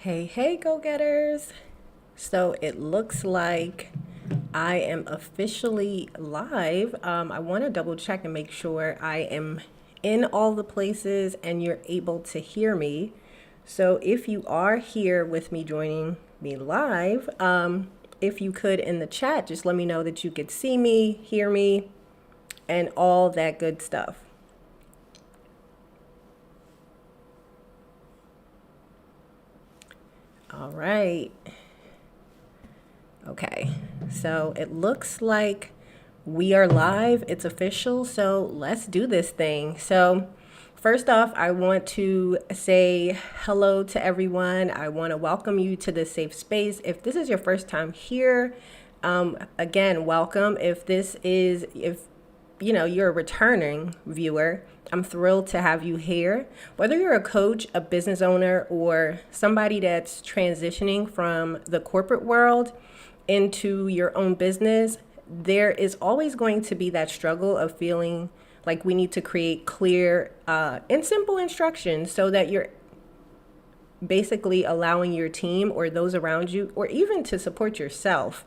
Hey, go-getters. So it looks like I am officially live. I want to double check and make sure I am in all the places and you're able to hear me. So if you are here with me joining me live, if you could in the chat, just let me know that you could see me, hear me, and all that good stuff. All right. Okay, so it looks like we are live. It's official. So let's do this thing. So, first off, I want to say hello to everyone. I want to welcome you to this safe space. If this is your first time here, again, welcome. If you're a returning viewer, I'm thrilled to have you here. Whether you're a coach, a business owner, or somebody that's transitioning from the corporate world into your own business, there is always going to be that struggle of feeling like we need to create clear and simple instructions so that you're basically allowing your team or those around you, or even to support yourself.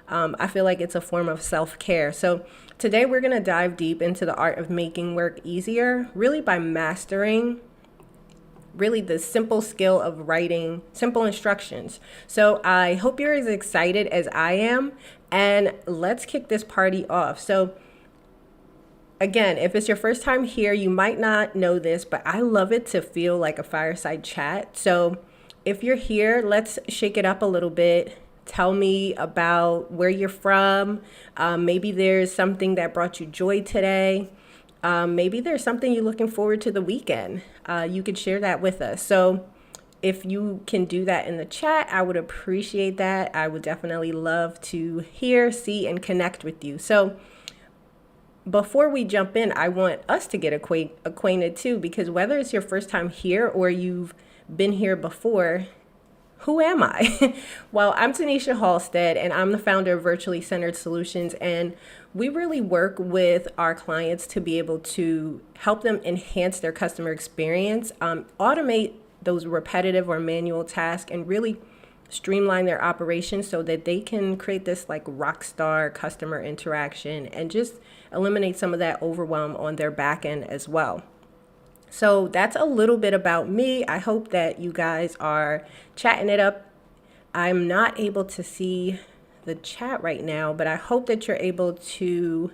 I feel like it's a form of self-care. So today we're going to dive deep into the art of making work easier, really by mastering really the simple skill of writing simple instructions. So I hope you're as excited as I am, and let's kick this party off. So again, if it's your first time here, you might not know this, but I love it to feel like a fireside chat. So if you're here, let's shake it up a little bit. Tell me about where you're from. Maybe there's something that brought you joy today. Maybe there's something you're looking forward to the weekend. You could share that with us. So if you can do that in the chat, I would appreciate that. I would definitely love to hear, see, and connect with you. So before we jump in, I want us to get acquainted too, because whether it's your first time here or you've been here before, who am I? Well, I'm Tanisha Halstead, and I'm the founder of Virtually Centered Solutions, and we really work with our clients to be able to help them enhance their customer experience, automate those repetitive or manual tasks, and really streamline their operations so that they can create this like rock star customer interaction and just eliminate some of that overwhelm on their back end as well. So that's a little bit about me. I hope that you guys are chatting it up. I'm not able to see the chat right now, but I hope that you're able to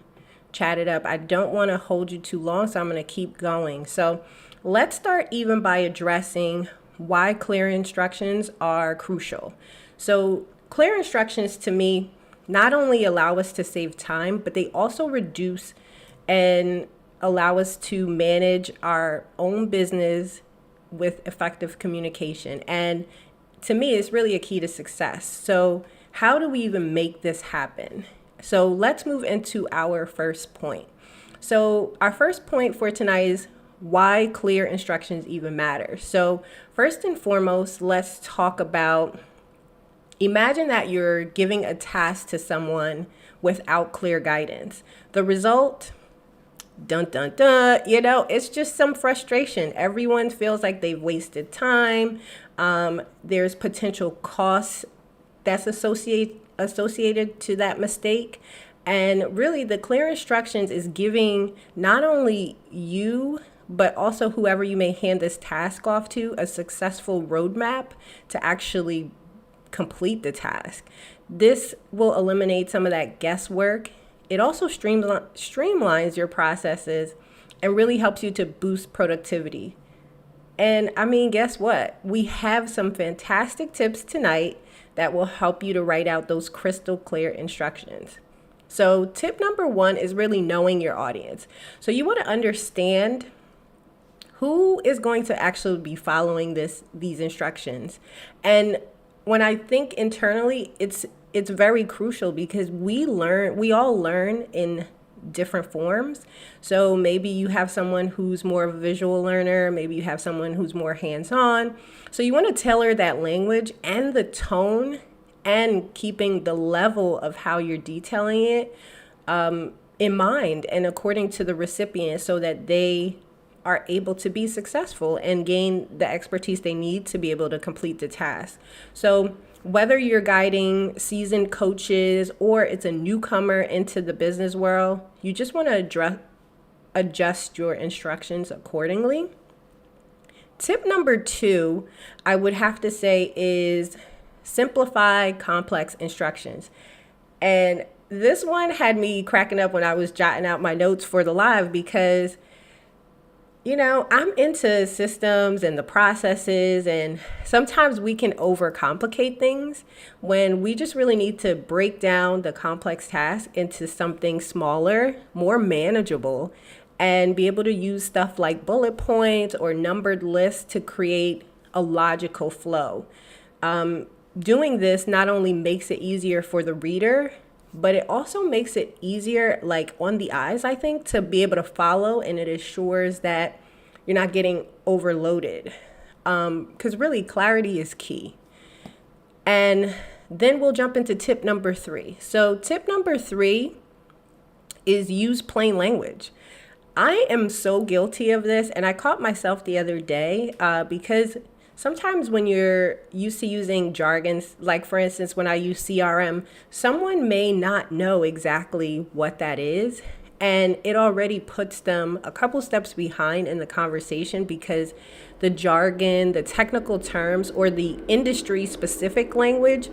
chat it up. I don't want to hold you too long, so I'm going to keep going. So let's start even by addressing why clear instructions are crucial. So clear instructions to me not only allow us to save time, but they also reduce and allow us to manage our own business with effective communication. And to me, it's really a key to success. So how do we even make this happen? So let's move into our first point. So our first point for tonight is why clear instructions even matter. So first and foremost, let's talk about, imagine that you're giving a task to someone without clear guidance. The result, dun dun dun, it's just some frustration. Everyone feels like they've wasted time. There's potential costs that's associated to that mistake. And really, the clear instructions is giving not only you, but also whoever you may hand this task off to, a successful roadmap to actually complete the task. This will eliminate some of that guesswork. It also streamlines your processes and really helps you to boost productivity. And I mean, guess what? We have some fantastic tips tonight that will help you to write out those crystal clear instructions. So tip number one is really knowing your audience. So you want to understand who is going to actually be following these instructions. And when I think internally, it's very crucial because we all learn in different forms. So maybe you have someone who's more of a visual learner, maybe you have someone who's more hands-on. So you want to tailor that language and the tone and keeping the level of how you're detailing it in mind and according to the recipient so that they are able to be successful and gain the expertise they need to be able to complete the task. So whether you're guiding seasoned coaches or it's a newcomer into the business world, you just want to adjust your instructions accordingly. Tip number 2, I would have to say, is simplify complex instructions. And this one had me cracking up when I was jotting out my notes for the live because, I'm into systems and the processes, and sometimes we can overcomplicate things when we just really need to break down the complex task into something smaller, more manageable, and be able to use stuff like bullet points or numbered lists to create a logical flow. Doing this not only makes it easier for the reader, but it also makes it easier, like on the eyes, I think, to be able to follow, and it assures that you're not getting overloaded. Because really, clarity is key. And then we'll jump into tip number 3. So tip number 3 is use plain language. I am so guilty of this, and I caught myself the other day because sometimes when you're used to using jargons, like for instance, when I use CRM, someone may not know exactly what that is, and it already puts them a couple steps behind in the conversation because the jargon, the technical terms, or the industry specific language,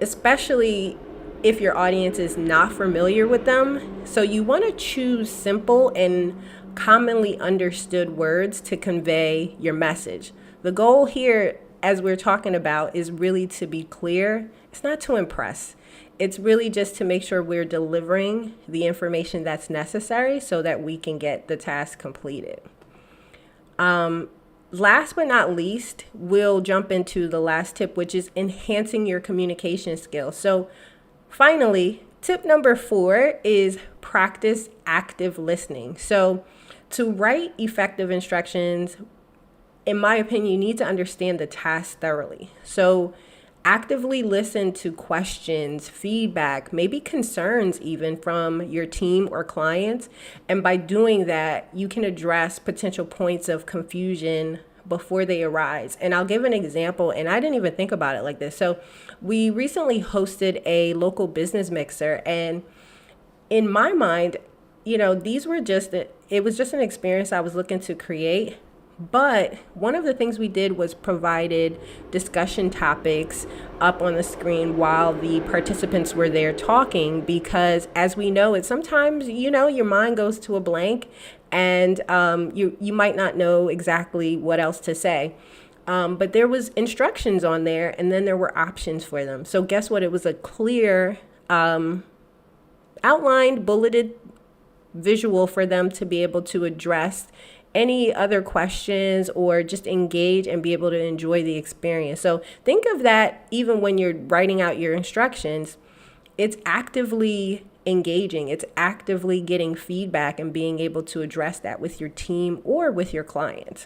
especially if your audience is not familiar with them. So you want to choose simple and commonly understood words to convey your message. The goal here, as we're talking about, is really to be clear. It's not to impress. It's really just to make sure we're delivering the information that's necessary so that we can get the task completed. Last but not least, we'll jump into the last tip, which is enhancing your communication skills. So finally, tip number 4 is practice active listening. So to write effective instructions, in my opinion, you need to understand the task thoroughly. So actively listen to questions, feedback, maybe concerns even from your team or clients. And by doing that, you can address potential points of confusion before they arise. And I'll give an example, and I didn't even think about it like this. So we recently hosted a local business mixer, and in my mind, it was just an experience I was looking to create. But one of the things we did was provided discussion topics up on the screen while the participants were there talking, because as we know, it's sometimes, your mind goes to a blank and you might not know exactly what else to say. But there was instructions on there, and then there were options for them. So guess what? It was a clear outlined, bulleted visual for them to be able to address any other questions or just engage and be able to enjoy the experience. So think of that even when you're writing out your instructions. It's actively engaging. It's actively getting feedback and being able to address that with your team or with your client.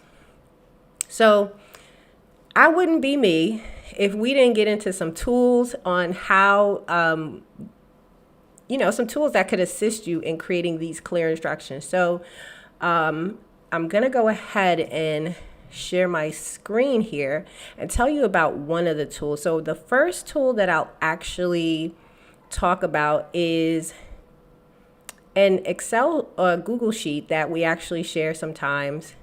So I wouldn't be me if we didn't get into some tools on how, some tools that could assist you in creating these clear instructions. So I'm going to go ahead and share my screen here and tell you about one of the tools. So the first tool that I'll actually talk about is an Excel or Google sheet that we actually share sometimes.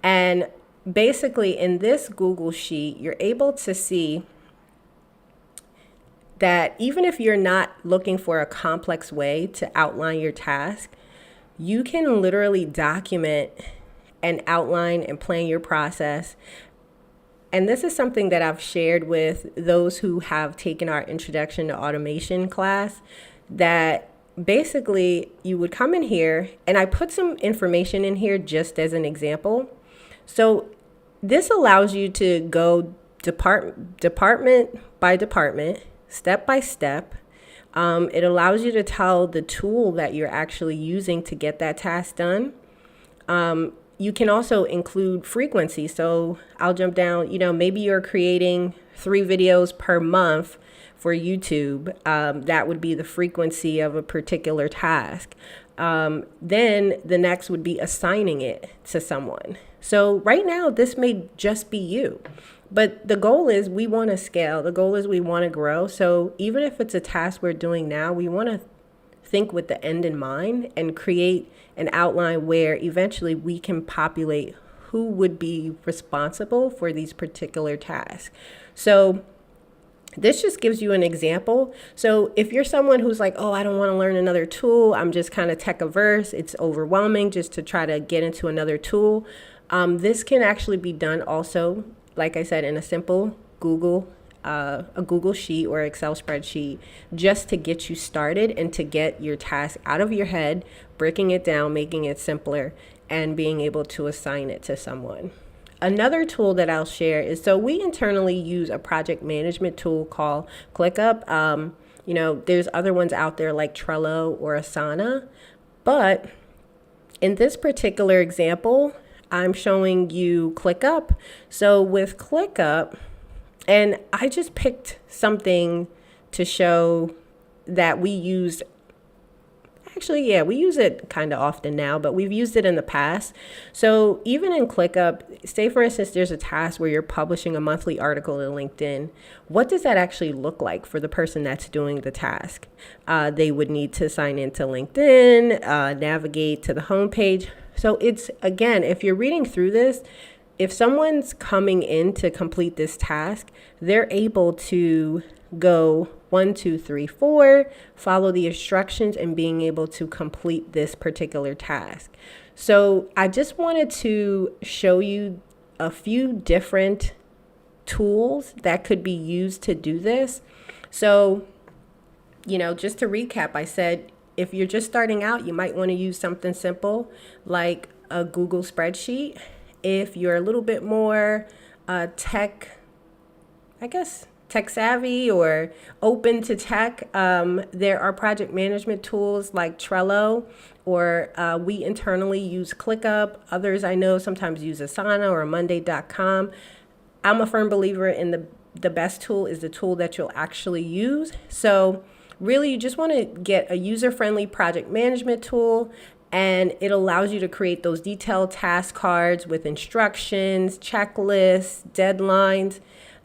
And basically in this Google sheet, you're able to see that even if you're not looking for a complex way to outline your task, you can literally document and outline and plan your process. And this is something that I've shared with those who have taken our Introduction to Automation class, that basically you would come in here, and I put some information in here just as an example. So this allows you to go department by department, step by step. It allows you to tell the tool that you're actually using to get that task done. You can also include frequency. So I'll jump down, maybe you're creating 3 videos per month for YouTube. That would be the frequency of a particular task. Then the next would be assigning it to someone. So right now, this may just be you. But the goal is we want to scale. The goal is we want to grow. So even if it's a task we're doing now, we want to think with the end in mind and create an outline where eventually we can populate who would be responsible for these particular tasks. So this just gives you an example. So if you're someone who's like, oh, I don't want to learn another tool, I'm just kind of tech averse, it's overwhelming just to try to get into another tool, this can actually be done also, like I said, in a simple a Google sheet or Excel spreadsheet, just to get you started and to get your task out of your head, breaking it down, making it simpler, and being able to assign it to someone. Another tool that I'll share is, so we internally use a project management tool called ClickUp. There's other ones out there like Trello or Asana, but in this particular example, I'm showing you ClickUp. So with ClickUp, and I just picked something to show that we used. Actually, yeah, we use it kind of often now, but we've used it in the past. So even in ClickUp, say for instance, there's a task where you're publishing a monthly article in LinkedIn. What does that actually look like for the person that's doing the task? They would need to sign into LinkedIn, navigate to the homepage. So it's, again, if you're reading through this, if someone's coming in to complete this task, they're able to go 1, 2, 3, 4, follow the instructions and being able to complete this particular task. So I just wanted to show you a few different tools that could be used to do this. So, just to recap, I said, if you're just starting out, you might want to use something simple like a Google spreadsheet. If you're a little bit more tech savvy or open to tech, there are project management tools like Trello, or we internally use ClickUp. Others I know sometimes use Asana or Monday.com. I'm a firm believer in the best tool is the tool that you'll actually use. So really, you just want to get a user-friendly project management tool, and it allows you to create those detailed task cards with instructions, checklists, deadlines,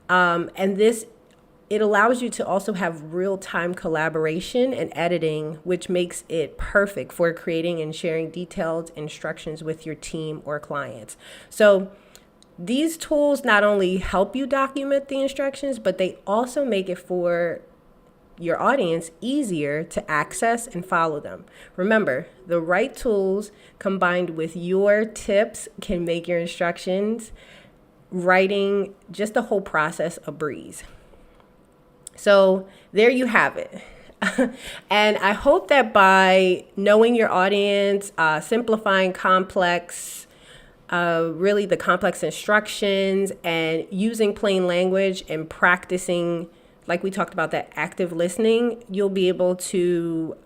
and it allows you to also have real-time collaboration and editing, which makes it perfect for creating and sharing detailed instructions with your team or clients. So these tools not only help you document the instructions, but they also make it for your audience easier to access and follow them. Remember, the right tools combined with your tips can make your instructions, writing, just the whole process a breeze. So there you have it. And I hope that by knowing your audience, simplifying really the complex instructions, and using plain language and practicing, like we talked about, that active listening, you'll be able to,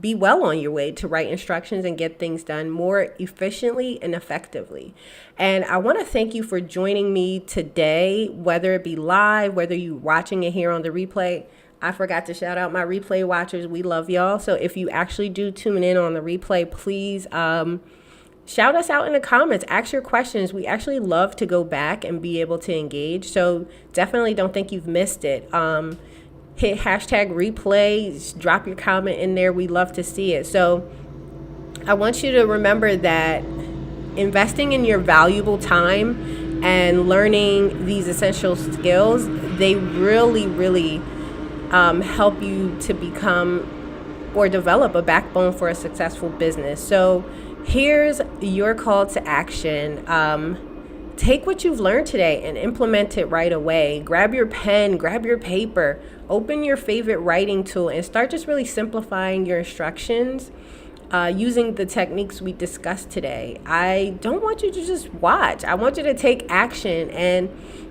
be well on your way to write instructions and get things done more efficiently and effectively. And I want to thank you for joining me today, whether it be live, whether you're watching it here on the replay. I forgot to shout out my replay watchers. We love y'all. So if you actually do tune in on the replay, please shout us out in the comments. Ask your questions. We actually love to go back and be able to engage. So definitely don't think you've missed it. Hit hashtag replay, drop your comment in there. We love to see it. So I want you to remember that investing in your valuable time and learning these essential skills, they really, really help you to become or develop a backbone for a successful business. So here's your call to action. Take what you've learned today and implement it right away. Grab your pen, grab your paper, open your favorite writing tool, and start just really simplifying your instructions using the techniques we discussed today. I don't want you to just watch. I want you to take action. And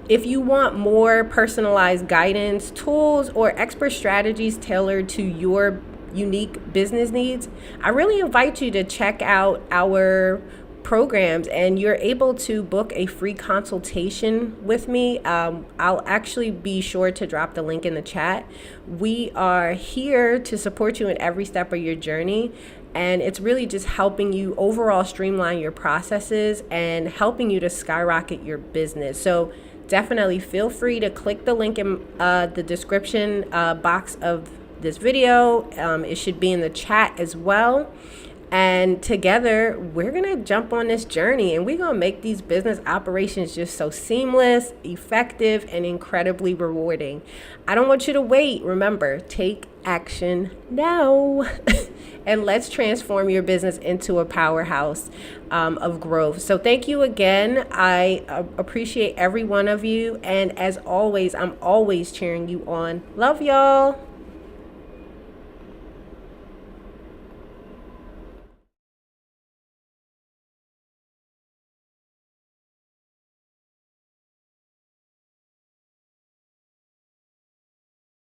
if you want more personalized guidance, tools, or expert strategies tailored to your unique business needs, I really invite you to check out our programs, and you're able to book a free consultation with me. I'll actually be sure to drop the link in the chat. We are here to support you in every step of your journey, and it's really just helping you overall streamline your processes and helping you to skyrocket your business. So definitely feel free to click the link in the description box of this video. It should be in the chat as well. And together, we're going to jump on this journey, and we're going to make these business operations just so seamless, effective, and incredibly rewarding. I don't want you to wait. Remember, take action now. And let's transform your business into a powerhouse of growth. So thank you again. I appreciate every one of you. And as always, I'm always cheering you on. Love y'all.